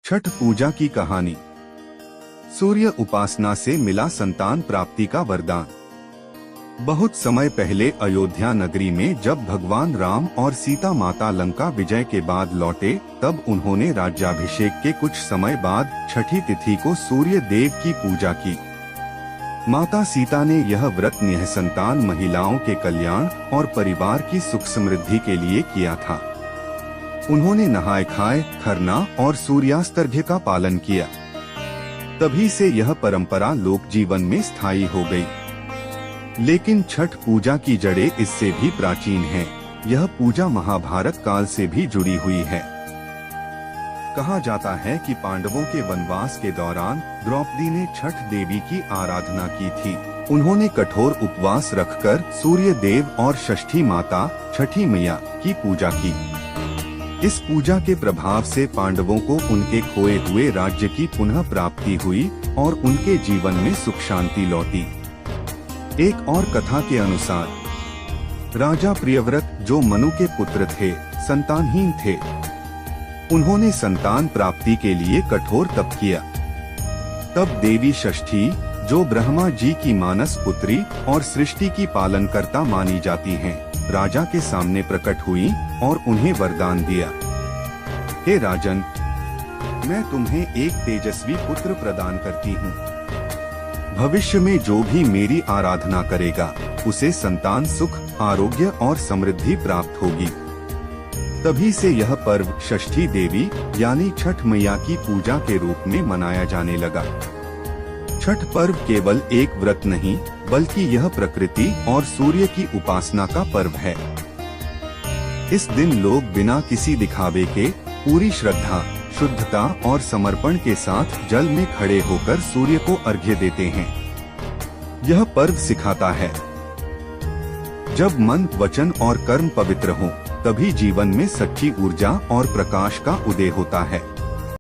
छठ पूजा की कहानी। सूर्य उपासना से मिला संतान प्राप्ति का वरदान। बहुत समय पहले अयोध्या नगरी में जब भगवान राम और सीता माता लंका विजय के बाद लौटे, तब उन्होंने राज्याभिषेक के कुछ समय बाद छठी तिथि को सूर्य देव की पूजा की। माता सीता ने यह व्रत निःसंतान महिलाओं के कल्याण और परिवार की सुख समृद्धि के लिए किया था। उन्होंने नहाए खाए, खरना और सूर्यास्तार्घ्य का पालन किया। तभी से यह परंपरा लोक जीवन में स्थायी हो गई। लेकिन छठ पूजा की जड़ें इससे भी प्राचीन हैं। यह पूजा महाभारत काल से भी जुड़ी हुई है। कहा जाता है कि पांडवों के वनवास के दौरान द्रौपदी ने छठ देवी की आराधना की थी। उन्होंने कठोर उपवास रखकर सूर्य देव और षष्ठी माता छठी मैया की पूजा की। इस पूजा के प्रभाव से पांडवों को उनके खोए हुए राज्य की पुनः प्राप्ति हुई और उनके जीवन में सुख शांति लौटी। एक और कथा के अनुसार राजा प्रियव्रत, जो मनु के पुत्र थे, संतानहीन थे। उन्होंने संतान प्राप्ति के लिए कठोर तप किया। तब देवी षष्ठी, जो ब्रह्मा जी की मानस पुत्री और सृष्टि की पालनकर्ता मानी जाती हैं, राजा के सामने प्रकट हुई और उन्हें वरदान दिया। हे राजन, मैं तुम्हें एक तेजस्वी पुत्र प्रदान करती हूँ। भविष्य में जो भी मेरी आराधना करेगा, उसे संतान सुख, आरोग्य और समृद्धि प्राप्त होगी। तभी से यह पर्व षष्ठी देवी यानी छठ मैया की पूजा के रूप में मनाया जाने लगा। छठ पर्व केवल एक व्रत नहीं, बल्कि यह प्रकृति और सूर्य की उपासना का पर्व है। इस दिन लोग बिना किसी दिखावे के पूरी श्रद्धा, शुद्धता और समर्पण के साथ जल में खड़े होकर सूर्य को अर्घ्य देते हैं। यह पर्व सिखाता है, जब मन, वचन और कर्म पवित्र हों, तभी जीवन में सच्ची ऊर्जा और प्रकाश का उदय होता है।